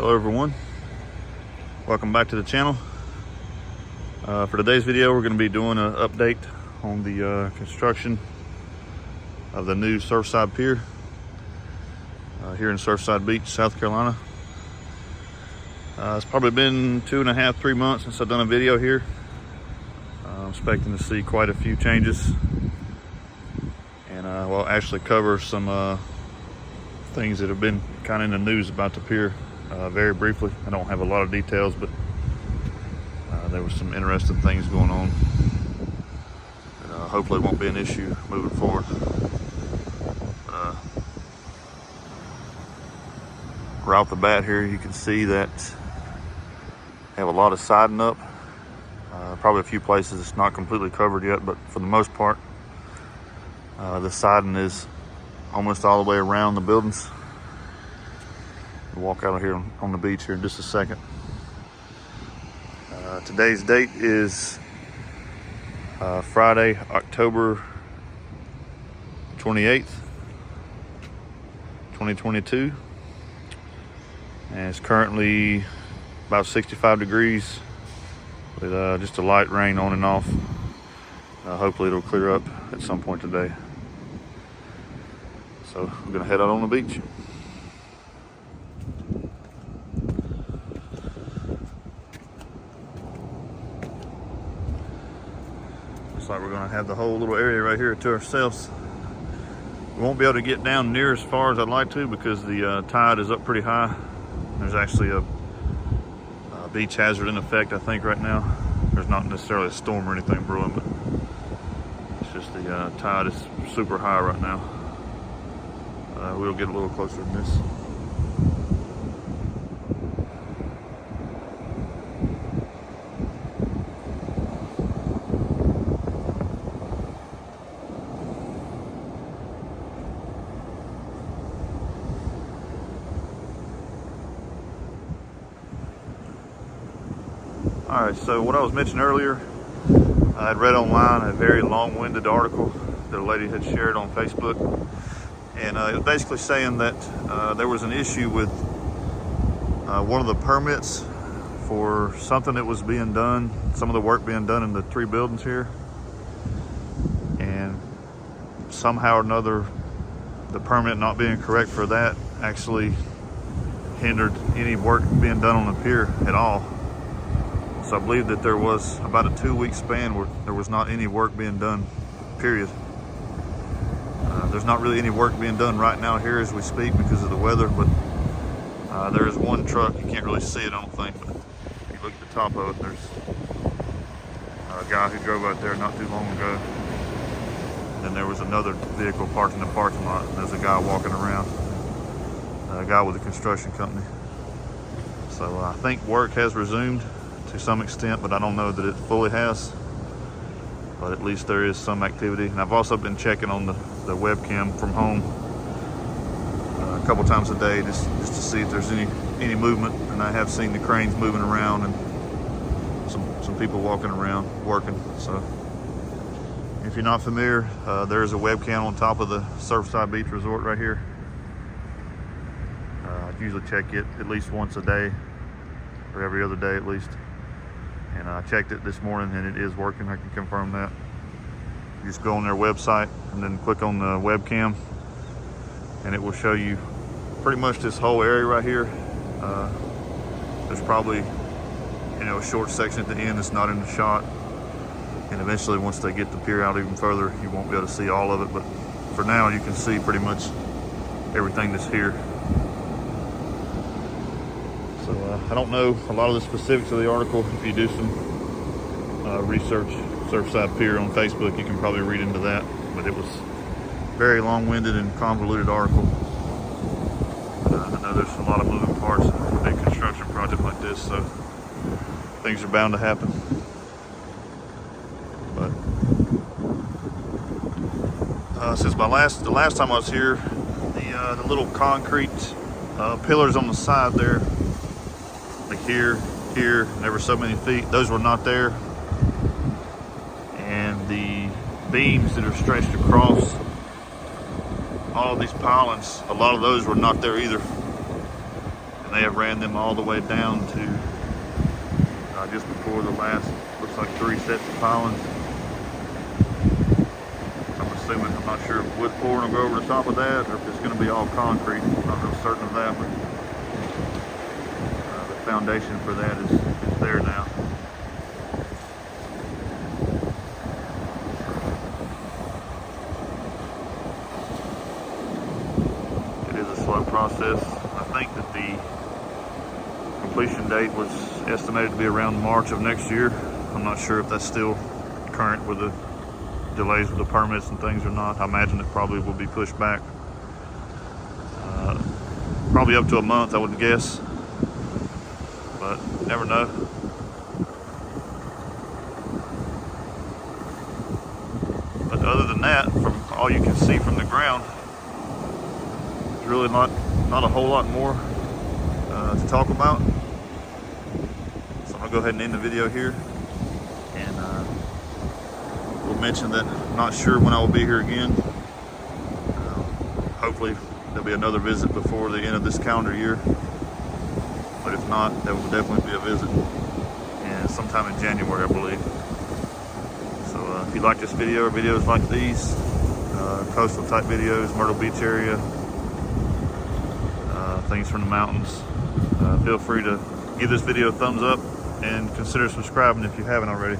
Hello everyone, welcome back to the channel. For today's video we're going to be doing an update on the construction of the new Surfside Pier here in Surfside Beach, South Carolina. It's probably been 2.5-3 months since I've done a video here. I'm expecting to see quite a few changes, and we'll actually cover some things that have been kind of in the news about the pier very briefly. I don't have a lot of details, but there was some interesting things going on that hopefully won't be an issue moving forward. Right off the bat here, you can see that I have a lot of siding up. Probably a few places it's not completely covered yet, but for the most part, the siding is almost all the way around the buildings. We'll walk out of here on the beach here in just a second. Today's date is Friday, October 28th, 2022. And it's currently about 65 degrees with just a light rain on and off. Hopefully it'll clear up at some point today. So we're gonna head out on the beach. Looks like we're gonna have the whole little area right here to ourselves. We won't be able to get down near as far as I'd like to because the tide is up pretty high. There's actually a beach hazard in effect, I think, right now. There's not necessarily a storm or anything brewing, but it's just the tide is super high right now. We'll get a little closer than this. All right, so what I was mentioning earlier, I had read online a very long-winded article that a lady had shared on Facebook. And it was basically saying that there was an issue with one of the permits for something that was being done, some of the work being done in the 3 buildings here. And somehow or another, the permit not being correct for that actually hindered any work being done on the pier at all. So I believe that there was about a 2-week span where there was not any work being done, period. There's not really any work being done right now here as we speak because of the weather, but there is one truck. You can't really see it, I don't think, but if you look at the top of it, there's a guy who drove out there not too long ago. And then there was another vehicle parked in the parking lot, and there's a guy walking around, a guy with a construction company. So I think work has resumed to some extent, but I don't know that it fully has. But at least there is some activity. And I've also been checking on the webcam from home a couple times a day just to see if there's any movement. And I have seen the cranes moving around and some people walking around working. So if you're not familiar, there is a webcam on top of the Surfside Beach Resort right here. I usually check it at least once a day, or every other day at least. And I checked it this morning and it is working. I can confirm that. You just go on their website and then click on the webcam and it will show you pretty much this whole area right here. There's probably, a short section at the end that's not in the shot. And eventually once they get the pier out even further, you won't be able to see all of it. But for now, you can see pretty much everything that's here. So I don't know a lot of the specifics of the article. If you do some research, Surfside Pier on Facebook, you can probably read into that. But it was very long-winded and convoluted article. I know there's a lot of moving parts in a big construction project like this, so things are bound to happen. But since the last time I was here, the little concrete pillars on the side there, like here, and there were so many feet, those were not there. And the beams that are stretched across all of these pilings, a lot of those were not there either. And they have ran them all the way down to just before the last, looks like 3 sets of pilings. I'm assuming, I'm not sure if wood pouring will go over the top of that or if it's going to be all concrete. I'm not real certain of that, but the foundation for that is there now. It is a slow process. I think that the completion date was estimated to be around March of next year. I'm not sure if that's still current with the delays with the permits and things or not. I imagine it probably will be pushed back. Probably up to a month, I would guess. But never know. But other than that, from all you can see from the ground, there's really not a whole lot more to talk about. So I'm gonna go ahead and end the video here, and we'll mention that I'm not sure when I will be here again. Hopefully there'll be another visit before the end of this calendar year, but if not, there will definitely be a visit, and sometime in January, I believe. So if you like this video or videos like these, coastal type videos, Myrtle Beach area, things from the mountains, feel free to give this video a thumbs up and consider subscribing if you haven't already.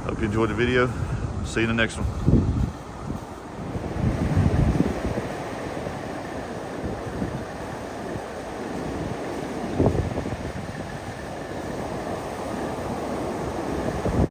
Hope you enjoyed the video. See you in the next one.